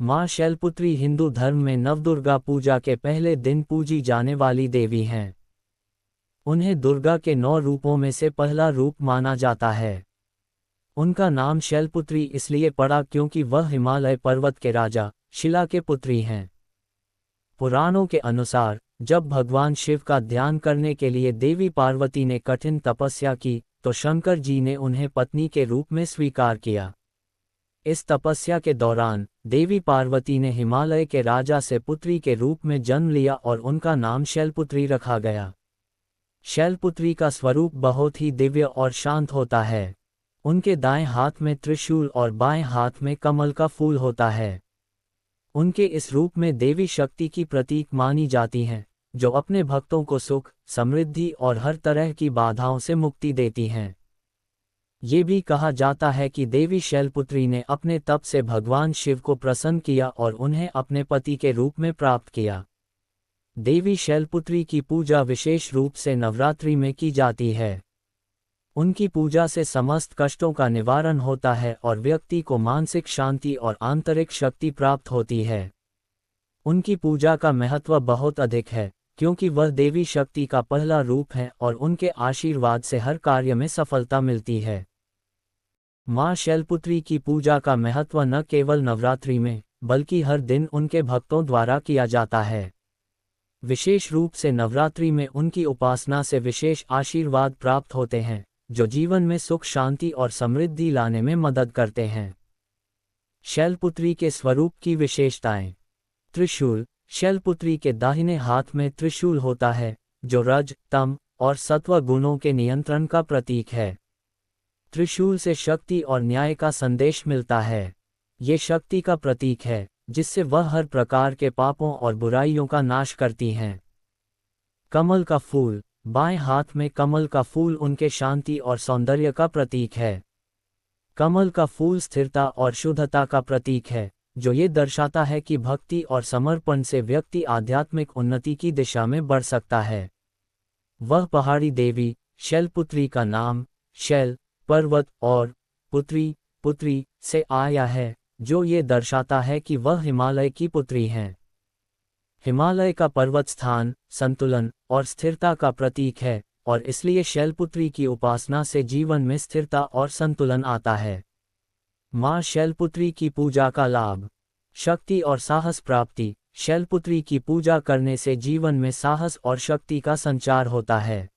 माँ शैलपुत्री हिंदू धर्म में नवदुर्गा पूजा के पहले दिन पूजी जाने वाली देवी हैं। उन्हें दुर्गा के 9 रूपों में से पहला रूप माना जाता है। उनका नाम शैलपुत्री इसलिए पड़ा क्योंकि वह हिमालय पर्वत के राजा शिला के पुत्री हैं। पुराणों के अनुसार जब भगवान शिव का ध्यान करने के लिए देवी पार्वती ने कठिन तपस्या की तो शंकर जी ने उन्हें पत्नी के रूप में स्वीकार किया। इस तपस्या के दौरान देवी पार्वती ने हिमालय के राजा से पुत्री के रूप में जन्म लिया और उनका नाम शैलपुत्री रखा गया। शैलपुत्री का स्वरूप बहुत ही दिव्य और शांत होता है। उनके दाएं हाथ में त्रिशूल और बाएं हाथ में कमल का फूल होता है। उनके इस रूप में देवी शक्ति की प्रतीक मानी जाती हैं, जो अपने भक्तों को सुख, समृद्धि और हर तरह की बाधाओं से मुक्ति देती हैं। ये भी कहा जाता है कि देवी शैलपुत्री ने अपने तप से भगवान शिव को प्रसन्न किया और उन्हें अपने पति के रूप में प्राप्त किया। देवी शैलपुत्री की पूजा विशेष रूप से नवरात्रि में की जाती है। उनकी पूजा से समस्त कष्टों का निवारण होता है और व्यक्ति को मानसिक शांति और आंतरिक शक्ति प्राप्त होती है। उनकी पूजा का महत्व बहुत अधिक है, क्योंकि वह देवी शक्ति का पहला रूप है और उनके आशीर्वाद से हर कार्य में सफलता मिलती है। माँ शैलपुत्री की पूजा का महत्व न केवल नवरात्रि में, बल्कि हर दिन उनके भक्तों द्वारा किया जाता है। विशेष रूप से नवरात्रि में उनकी उपासना से विशेष आशीर्वाद प्राप्त होते हैं, जो जीवन में सुख, शांति और समृद्धि लाने में मदद करते हैं। शैलपुत्री के स्वरूप की विशेषताएं। त्रिशूल। शैलपुत्री के दाहिने हाथ में त्रिशूल होता है, जो रज, तम और सत्व गुणों के नियंत्रण का प्रतीक है। त्रिशूल से शक्ति और न्याय का संदेश मिलता है। ये शक्ति का प्रतीक है, जिससे वह हर प्रकार के पापों और बुराइयों का नाश करती हैं। कमल का फूल। बाएं हाथ में कमल का फूल उनके शांति और सौंदर्य का प्रतीक है। कमल का फूल स्थिरता और शुद्धता का प्रतीक है, जो ये दर्शाता है कि भक्ति और समर्पण से व्यक्ति आध्यात्मिक उन्नति की दिशा में बढ़ सकता है। वह पहाड़ी देवी शैलपुत्री का नाम शैल, पर्वत और पुत्री से आया है, जो ये दर्शाता है कि वह हिमालय की पुत्री हैं। हिमालय का पर्वत स्थान, संतुलन और स्थिरता का प्रतीक है और इसलिए शैलपुत्री की उपासना से जीवन में स्थिरता और संतुलन आता है। माँ शैलपुत्री की पूजा का लाभ। शक्ति और साहस प्राप्ति। शैलपुत्री की पूजा करने से जीवन में साहस और शक्ति का संचार होता है।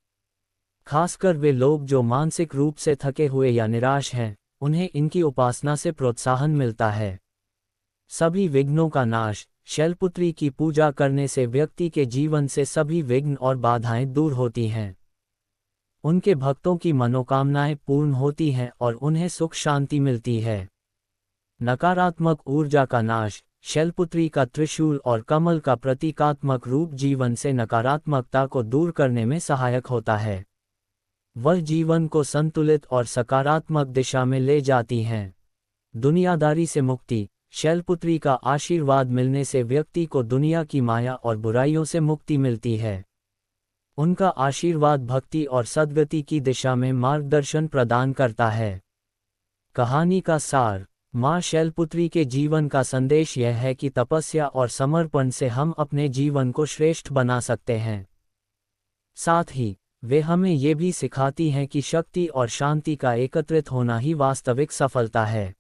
खासकर वे लोग जो मानसिक रूप से थके हुए या निराश हैं, उन्हें इनकी उपासना से प्रोत्साहन मिलता है। सभी विघ्नों का नाश। शैलपुत्री की पूजा करने से व्यक्ति के जीवन से सभी विघ्न और बाधाएं दूर होती हैं। उनके भक्तों की मनोकामनाएं पूर्ण होती हैं और उन्हें सुख शांति मिलती है। नकारात्मक ऊर्जा का नाश। शैलपुत्री का त्रिशूल और कमल का प्रतीकात्मक रूप जीवन से नकारात्मकता को दूर करने में सहायक होता है। वह जीवन को संतुलित और सकारात्मक दिशा में ले जाती हैं। दुनियादारी से मुक्ति। शैलपुत्री का आशीर्वाद मिलने से व्यक्ति को दुनिया की माया और बुराइयों से मुक्ति मिलती है। उनका आशीर्वाद भक्ति और सद्गति की दिशा में मार्गदर्शन प्रदान करता है। कहानी का सार। माँ शैलपुत्री के जीवन का संदेश यह है कि तपस्या और समर्पण से हम अपने जीवन को श्रेष्ठ बना सकते हैं। साथ ही वे हमें ये भी सिखाती हैं कि शक्ति और शांति का एकत्रित होना ही वास्तविक सफलता है।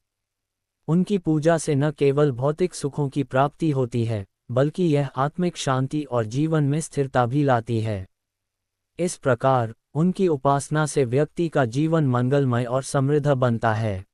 उनकी पूजा से न केवल भौतिक सुखों की प्राप्ति होती है, बल्कि यह आत्मिक शांति और जीवन में स्थिरता भी लाती है। इस प्रकार उनकी उपासना से व्यक्ति का जीवन मंगलमय और समृद्ध बनता है।